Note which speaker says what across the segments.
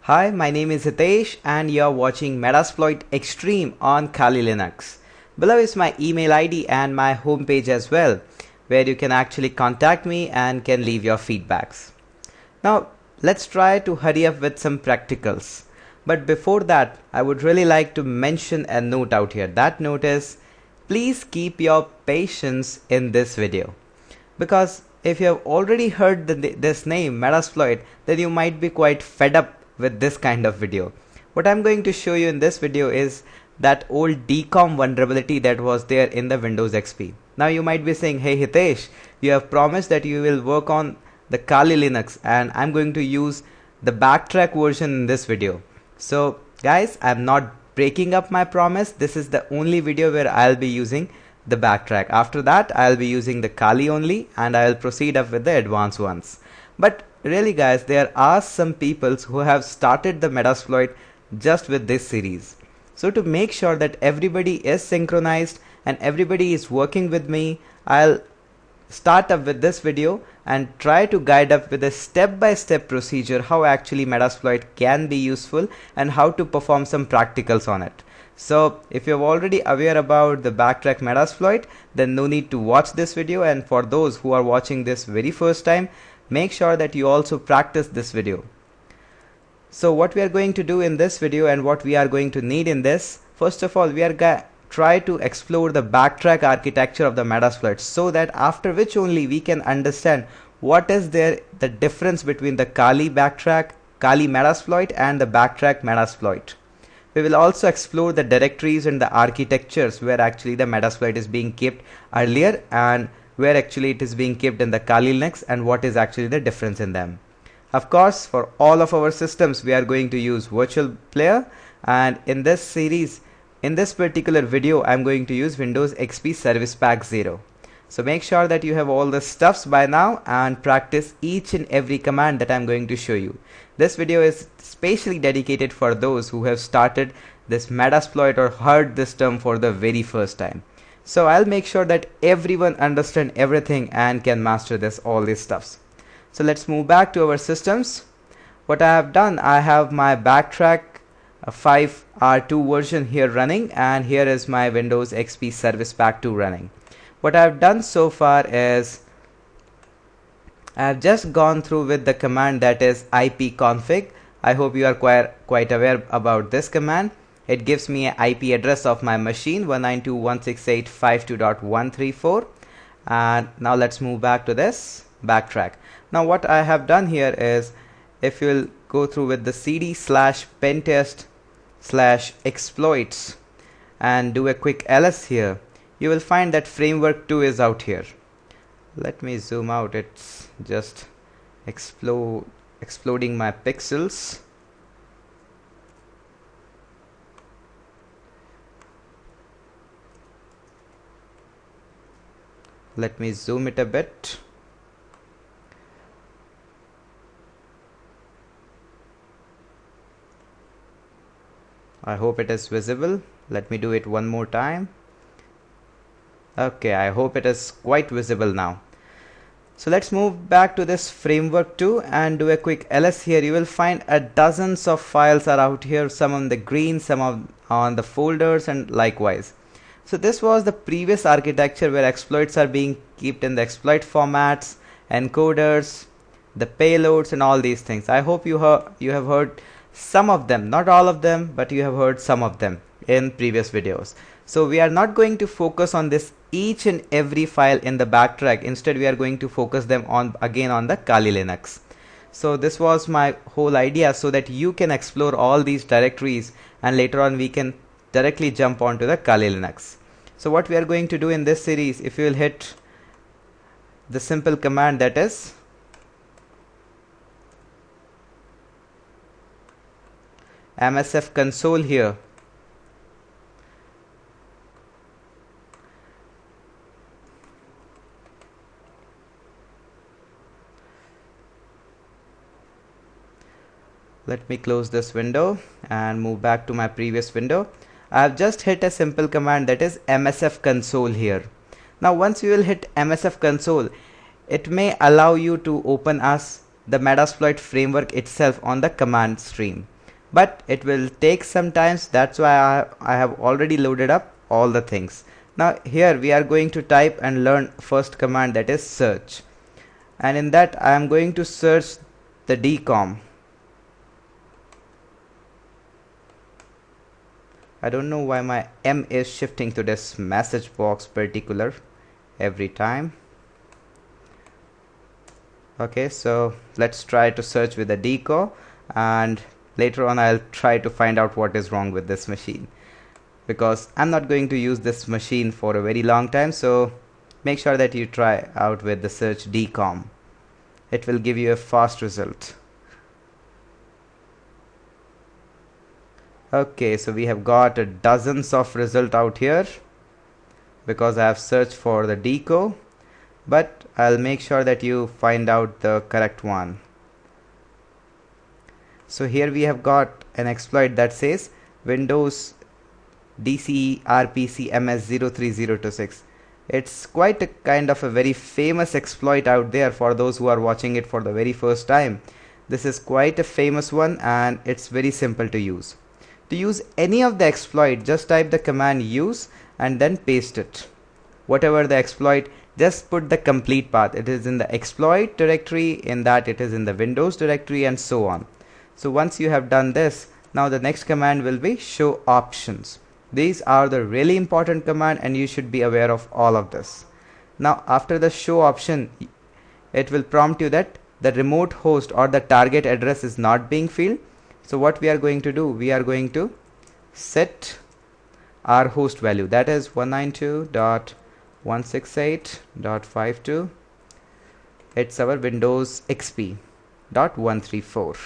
Speaker 1: Hi, my name is Hitesh and you're watching Metasploit Extreme on Kali Linux. Below is my email ID and my homepage as well, where you can actually contact me and can leave your feedbacks. Now, let's try to hurry up with some practicals. But before that, I would really like to mention a note out here. That note is, please keep your patience in this video. Because if you have already heard this name, Metasploit, then you might be quite fed up with this kind of video. What I'm going to show you in this video is that old DCOM vulnerability that was there in the Windows XP. Now you might be saying, hey Hitesh, you have promised that you will work on the Kali Linux and I'm going to use the backtrack version in this video. So guys, I'm not breaking up my promise. This is the only video where I'll be using the backtrack. After that, I'll be using the Kali only and I'll proceed up with the advanced ones. But really guys, there are some people who have started the Metasploit just with this series. So to make sure that everybody is synchronized and everybody is working with me, I'll start up with this video and try to guide up with a step-by-step procedure how actually Metasploit can be useful and how to perform some practicals on it. So if you're already aware about the backtrack Metasploit, then no need to watch this video, and for those who are watching this very first time, make sure that you also practice this video. So what we are going to do in this video and what we are going to need in this, first of all, we are try to explore the backtrack architecture of the Metasploit, so that after which only we can understand what is the difference between the Kali backtrack, Kali Metasploit and the backtrack Metasploit. We will also explore the directories and the architectures where actually the Metasploit is being kept earlier and where actually it is being kept in the Kali Linux and what is actually the difference in them. Of course, for all of our systems we are going to use virtual player, and in this series, in this particular video, I'm going to use Windows XP Service Pack 0. So make sure that you have all the stuffs by now and practice each and every command that I'm going to show you. This video is specially dedicated for those who have started this Metasploit or heard this term for the very first time. So I'll make sure that everyone understand everything and can master all these stuffs. So let's move back to our systems. What I have done, I have my backtrack 5R2 version here running, and here is my Windows XP Service Pack 2 running. What I've done so far is I've just gone through with the command that is ipconfig. I hope you are quite aware about this command. It gives me an IP address of my machine 192.168.52.134, and now let's move back to this backtrack. Now what I have done here is, if you'll go through with the cd/pentest/exploits and do a quick ls here, you will find that framework 2 is out here. Let me zoom out, it's just exploding my pixels. Let me zoom it a bit. I hope it is visible. Let me do it one more time. Okay, I hope it is quite visible now. So let's move back to this framework 2 and do a quick ls here. You will find dozens of files are out here, some on the green, some on the folders, and likewise. So this was the previous architecture where exploits are being kept in the exploit formats, encoders, the payloads, and all these things. I hope you have heard some of them, not all of them, but you have heard some of them in previous videos. So we are not going to focus on this each and every file in the backtrack. Instead, we are going to focus them on again on the Kali Linux. So this was my whole idea, so that you can explore all these directories and later on we can directly jump onto the Kali Linux. So what we are going to do in this series, if you will hit the simple command that is MSF console here, let me close this window and move back to my previous window. I have just hit a simple command that is MSF console here. Now once you will hit MSF console, it may allow you to open us the Metasploit framework itself on the command stream, but it will take some time. That's why I have already loaded up all the things. Now here we are going to type and learn first command, that is search, and in that I am going to search the DCOM. I don't know why my M is shifting to this message box particular every time. Okay, so let's try to search with the deco, and later on I'll try to find out what is wrong with this machine, because I'm not going to use this machine for a very long time. So make sure that you try out with the search DCOM. It will give you a fast result. Okay, so we have got dozens of result out here because I have searched for the deco, but I'll make sure that you find out the correct one. So here we have got an exploit that says Windows DCE RPC MS03026. It's quite a kind of a very famous exploit out there for those who are watching it for the very first time. This is quite a famous one, and it's very simple to use. To use any of the exploit, just type the command use and then paste it. Whatever the exploit, just put the complete path. It is in the exploit directory, in that it is in the Windows directory, and so on. So once you have done this, now the next command will be show options. These are the really important command, and you should be aware of all of this. Now after the show option, it will prompt you that the remote host or the target address is not being filled. So what we are going to do, we are going to set our host value, that is 192.168.52. it's our Windows XP .134.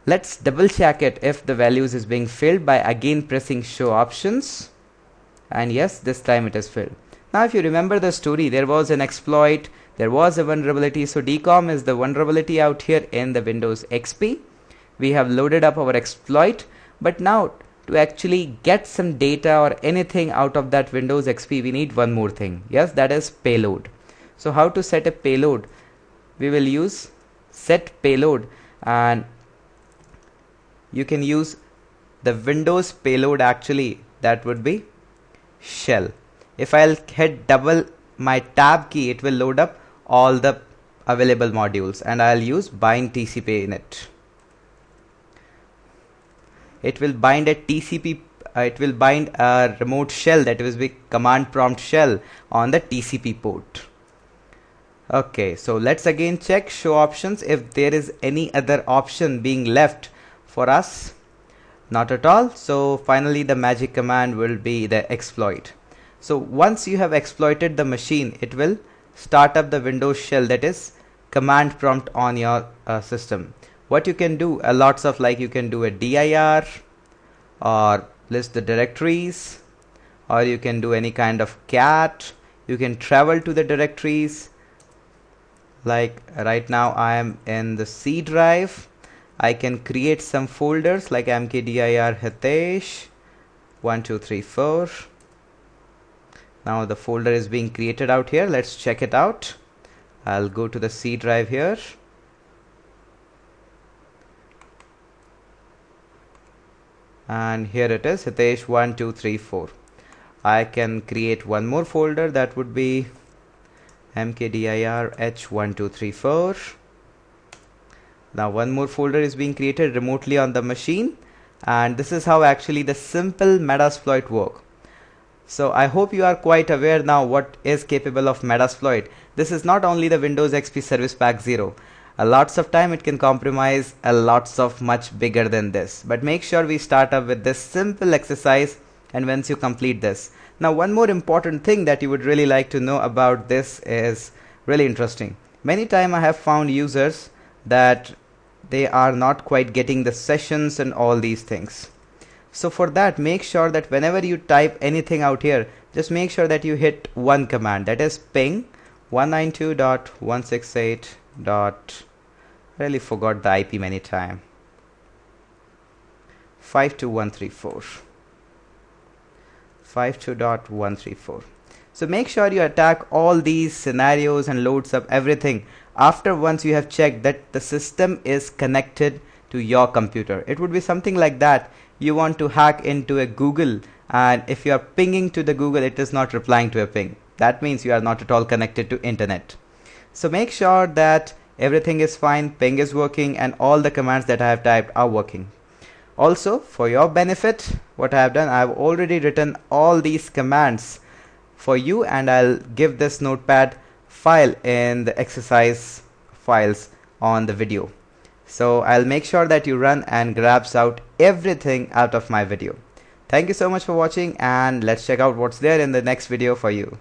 Speaker 1: Let's double check it if the values is being filled by again pressing show options, and yes, this time it is filled. Now if you remember the story, there was an exploit, there was a vulnerability. So DCOM is the vulnerability out here in the Windows XP. We have loaded up our exploit, but now to actually get some data or anything out of that Windows XP, we need one more thing. Yes, that is payload. So how to set a payload? We will use set payload, and you can use the Windows payload. Actually that would be shell. If I'll hit double my tab key, it will load up all the available modules, and I'll use bind TCP in it. It will bind a TCP, it will bind a remote shell, that is the command prompt shell on the TCP port. Okay, so let's again check show options if there is any other option being left for us. Not at all. So finally the magic command will be the exploit. So once you have exploited the machine, it will start up the Windows shell, that is command prompt on your system. What you can do, lots of, like you can do a dir or list the directories, or you can do any kind of cat. You can travel to the directories. Like right now I am in the C drive. I can create some folders like mkdir hitesh 1234. Now the folder is being created out here. Let's check it out. I'll go to the C drive here. And here it is, Hitesh 1234. I can create one more folder, that would be mkdir h1234. Now one more folder is being created remotely on the machine, and this is how actually the simple Metasploit work. So I hope you are quite aware now what is capable of Metasploit. This is not only the Windows XP Service Pack 0. Lots of time it can compromise lots of much bigger than this. But make sure we start up with this simple exercise, and once you complete this. Now one more important thing that you would really like to know about this is really interesting. Many times I have found users that they are not quite getting the sessions and all these things. So for that, make sure that whenever you type anything out here, just make sure that you hit one command, that is ping 192.168. Really forgot the IP many times. 52134. 52.134. So make sure you attack all these scenarios and loads up everything after once you have checked that the system is connected to your computer. It would be something like that. You want to hack into a Google, and if you are pinging to the Google, it is not replying to a ping. That means you are not at all connected to internet. So make sure that everything is fine, ping is working, and all the commands that I have typed are working. Also, for your benefit, what I have done, I have already written all these commands for you, and I'll give this notepad file in the exercise files on the video. So I'll make sure that you run and grabs out everything out of my video. Thank you so much for watching, and let's check out what's there in the next video for you.